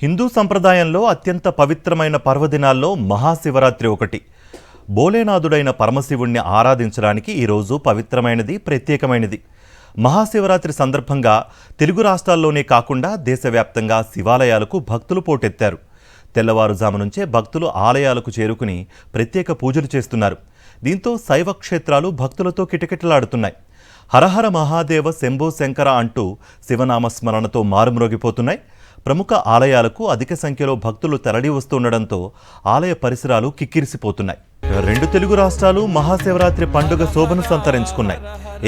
హిందూ సంప్రదాయంలో అత్యంత పవిత్రమైన పర్వదినాల్లో మహాశివరాత్రి ఒకటి. భోలేనాథుడైన పరమశివుణ్ణి ఆరాధించడానికి ఈరోజు పవిత్రమైనది, ప్రత్యేకమైనది. మహాశివరాత్రి సందర్భంగా తెలుగు రాష్ట్రాల్లోనే కాకుండా దేశవ్యాప్తంగా శివాలయాలకు భక్తులు పోటెత్తారు. తెల్లవారుజాము నుంచే భక్తులు ఆలయాలకు చేరుకుని ప్రత్యేక పూజలు చేస్తున్నారు. దీంతో శైవ క్షేత్రాలు భక్తులతో కిటకిటలాడుతున్నాయి. హరహర మహాదేవ శంభో శంకర అంటూ శివనామస్మరణతో మారుమ్రోగిపోతున్నాయి. ప్రముఖ ఆలయాలకు అధిక సంఖ్యలో భక్తులు తరలి వస్తుండడంతో ఆలయ పరిసరాలు కిక్కిరిసిపోతున్నాయి. రెండు తెలుగు రాష్ట్రాలు మహాశివరాత్రి పండుగ శోభను సంతరించుకున్నాయి.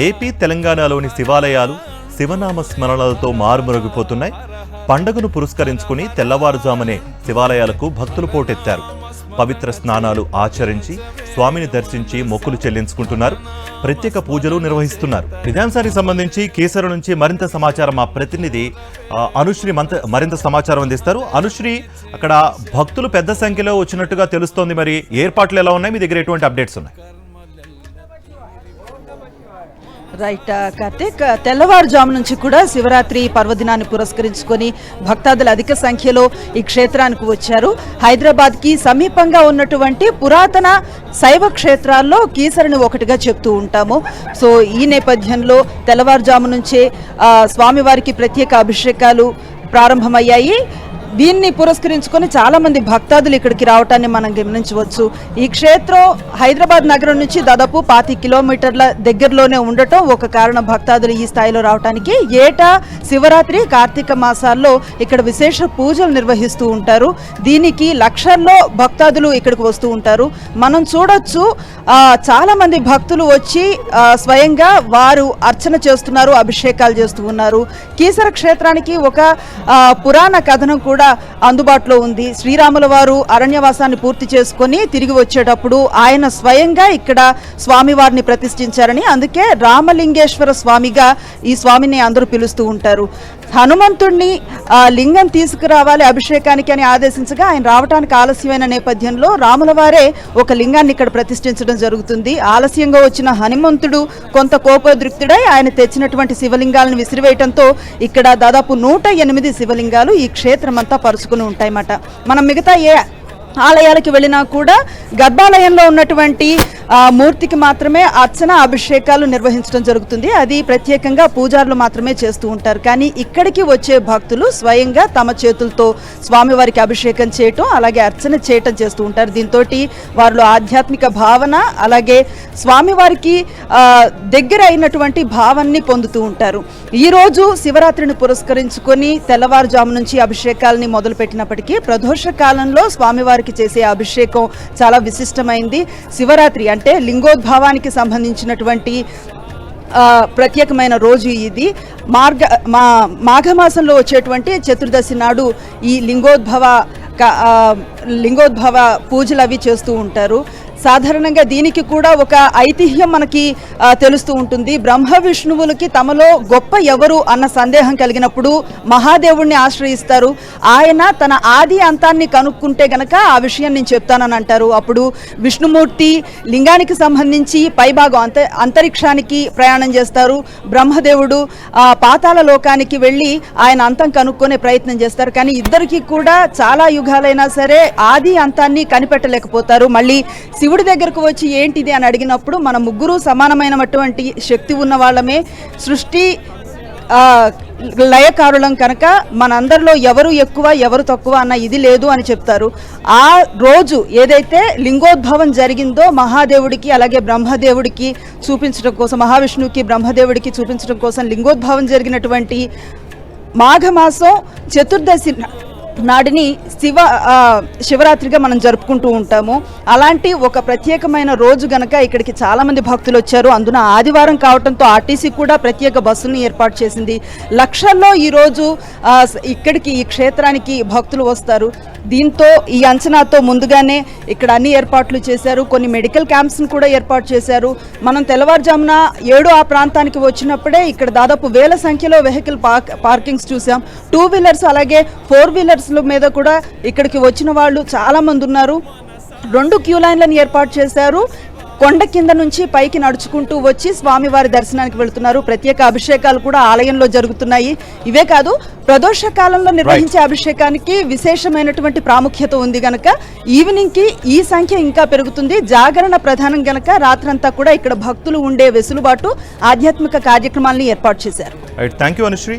ఏపీ, తెలంగాణలోని శివాలయాలు శివనామ స్మరణలతో మారుమ్రోగిపోతున్నాయి. పండుగను పురస్కరించుకుని తెల్లవారుజామునే శివాలయాలకు భక్తులు పోటెత్తారు. పవిత్ర స్నానాలు ఆచరించి స్వామిని దర్శించి మొక్కులు చెల్లించుకుంటున్నారు. ప్రత్యేక పూజలు నిర్వహిస్తున్నారు. ఇదాంశానికి సంబంధించి కేసరి నుంచి మరింత సమాచారం మా ప్రతినిధి అనుశ్రీ మరింత సమాచారం అందిస్తారు. అనుశ్రీ, అక్కడ భక్తులు పెద్ద సంఖ్యలో వచ్చినట్టుగా తెలుస్తోంది. మరి ఏర్పాట్లు ఎలా ఉన్నాయి? మీ దగ్గర ఎటువంటి అప్డేట్స్ ఉన్నాయి? రైట్ కార్తీక్, తెల్లవారుజాము నుంచి కూడా శివరాత్రి పర్వదినాన్ని పురస్కరించుకొని భక్తాదులు అధిక సంఖ్యలో ఈ క్షేత్రానికి వచ్చారు. హైదరాబాద్కి సమీపంగా ఉన్నటువంటి పురాతన శైవ క్షేత్రాల్లో కీసరిని ఒకటిగా చెప్తూ ఉంటాము. సో ఈ నేపథ్యంలో తెల్లవారుజాము నుంచే స్వామివారికి ప్రత్యేక అభిషేకాలు ప్రారంభమయ్యాయి. దీన్ని పురస్కరించుకొని చాలా మంది భక్తాదులు ఇక్కడికి రావటాన్ని మనం గమనించవచ్చు. ఈ క్షేత్రం హైదరాబాద్ నగరం నుంచి దాదాపు 50 కిలోమీటర్ల దగ్గరలోనే ఉండటం ఒక కారణం భక్తాదులు ఈ స్థాయిలో రావటానికి. ఏటా శివరాత్రి, కార్తీక మాసాల్లో ఇక్కడ విశేష పూజలు నిర్వహిస్తూ ఉంటారు. దీనికి లక్షల్లో భక్తాదులు ఇక్కడికి వస్తూ ఉంటారు. మనం చూడొచ్చు, చాలా మంది భక్తులు వచ్చి స్వయంగా వారు అర్చన చేస్తున్నారు, అభిషేకాలు చేస్తూ ఉన్నారు. కీసర క్షేత్రానికి ఒక పురాణ కథనం కూడా అందుబాటులో ఉంది. శ్రీరాముల వారు అరణ్యవాసాన్ని పూర్తి చేసుకొని తిరిగి వచ్చేటప్పుడు ఆయన స్వయంగా ఇక్కడ స్వామివారిని ప్రతిష్ఠించారని, అందుకే రామలింగేశ్వర స్వామిగా ఈ స్వామిని అందరూ పిలుస్తూ ఉంటారు. హనుమంతుడిని లింగం తీసుకురావాలి అభిషేకానికి అని ఆదేశించగా ఆయన రావడానికి ఆలస్యమైన నేపథ్యంలో రాముల వారే ఒక లింగాన్ని ఇక్కడ ప్రతిష్ఠించడం జరుగుతుంది. ఆలస్యంగా వచ్చిన హనుమంతుడు కొంత కోపోద్రిక్తుడై ఆయన తెచ్చినటువంటి శివలింగాలను విసిరివేయడంతో ఇక్కడ దాదాపు 108 శివలింగాలు ఈ క్షేత్రం అంతా పరుచుకుని ఉంటాయన్నమాట. మనం మిగతా ఏ ఆలయాలకు వెళ్ళినా కూడా గర్భాలయంలో ఉన్నటువంటి మూర్తికి మాత్రమే అర్చన, అభిషేకాలు నిర్వహించడం జరుగుతుంది. అది ప్రత్యేకంగా పూజారులు మాత్రమే చేస్తూ ఉంటారు. కానీ ఇక్కడికి వచ్చే భక్తులు స్వయంగా తమ చేతులతో స్వామివారికి అభిషేకం చేయటం, అలాగే అర్చన చేయటం చేస్తూ ఉంటారు. దీంతో వారిలో ఆధ్యాత్మిక భావన, అలాగే స్వామివారికి దగ్గర అయినటువంటి భావాన్ని పొందుతూ ఉంటారు. ఈరోజు శివరాత్రిని పురస్కరించుకొని తెల్లవారుజాము నుంచి అభిషేకాలని మొదలుపెట్టినప్పటికీ ప్రదోష కాలంలో స్వామివారికి చేసే అభిషేకం చాలా విశిష్టమైంది. శివరాత్రి అంటే లింగోద్భవానికి సంబంధించినటువంటి ప్రత్యేకమైన రోజు ఇది. మాఘమాసంలో వచ్చేటువంటి చతుర్దశి నాడు ఈ లింగోద్భవ పూజలు అవి చేస్తూ ఉంటారు. సాధారణంగా దీనికి కూడా ఒక ఐతిహ్యం మనకి తెలుస్తూ ఉంటుంది. బ్రహ్మ విష్ణువులకి తమలో గొప్ప ఎవరు అన్న సందేహం కలిగినప్పుడు మహాదేవుణ్ణి ఆశ్రయిస్తారు. ఆయన తన ఆది అంతాన్ని కనుక్కుంటే గనక ఆ విషయం నేను చెప్తానని అంటారు. అప్పుడు విష్ణుమూర్తి లింగానికి సంబంధించి పైభాగం అంతరిక్షానికి ప్రయాణం చేస్తారు. బ్రహ్మదేవుడు పాతాళ లోకానికి వెళ్ళి ఆయన అంతం కనుక్కునే ప్రయత్నం చేస్తారు. కానీ ఇద్దరికి కూడా చాలా యుగాలైనా సరే ఆది అంతాన్ని కనిపెట్టలేకపోతారు. మళ్ళీ శివుడి దగ్గరకు వచ్చి ఏంటిది అని అడిగినప్పుడు మన ముగ్గురు సమానమైనటువంటి శక్తి ఉన్న వాళ్ళమే, సృష్టి లయకారులం కనుక మనందరిలో ఎవరు ఎక్కువ ఎవరు తక్కువ అన్న ఇది లేదు అని చెప్తారు. ఆ రోజు ఏదైతే లింగోద్భవం జరిగిందో మహాదేవుడికి అలాగే బ్రహ్మదేవుడికి చూపించడం కోసం, మహావిష్ణువుకి బ్రహ్మదేవుడికి చూపించడం కోసం లింగోద్భవం జరిగినటువంటి మాఘమాసం చతుర్దశి నాడిని శివరాత్రిగా మనం జరుపుకుంటూ ఉంటాము. అలాంటి ఒక ప్రత్యేకమైన రోజు గనక ఇక్కడికి చాలా మంది భక్తులు వచ్చారు. అందున ఆదివారం కావడంతో ఆర్టీసీ కూడా ప్రత్యేక బస్సులను ఏర్పాటు చేసింది. లక్షల్లో ఈరోజు ఇక్కడికి ఈ క్షేత్రానికి భక్తులు వస్తారు. దీంతో ఈ అంచనాతో ముందుగానే ఇక్కడ అన్ని ఏర్పాట్లు చేశారు. కొన్ని మెడికల్ క్యాంప్స్ను కూడా ఏర్పాటు చేశారు. మనం తెల్లవారుజామున 7 ఆ ప్రాంతానికి వచ్చినప్పుడే ఇక్కడ దాదాపు వేల సంఖ్యలో వెహికల్ పార్కింగ్స్ చూసాం. 2 వీలర్స్ అలాగే 4 వీలర్స్ మీద కూడా ఇక్కడికి వచ్చిన వాళ్ళు చాలా మంది ఉన్నారు. 2 క్యూ లైన్లను ఏర్పాటు చేశారు. కొండ కింద నుంచి పైకి నడుచుకుంటూ వచ్చి స్వామివారి దర్శనానికి వెళుతున్నారు. ప్రత్యేక అభిషేకాలు కూడా ఆలయంలో జరుగుతున్నాయి. ఇవే కాదు, ప్రదోష కాలంలో నిర్వహించే అభిషేకానికి విశేషమైనటువంటి ప్రాముఖ్యత ఉంది గనక ఈవినింగ్ కి ఈ సంఖ్య ఇంకా పెరుగుతుంది. జాగరణ ప్రధానం గనక రాత్రంతా కూడా ఇక్కడ భక్తులు ఉండే వెసులుబాటు ఆధ్యాత్మిక కార్యక్రమాలను ఏర్పాటు చేశారు. Thank you Anusri.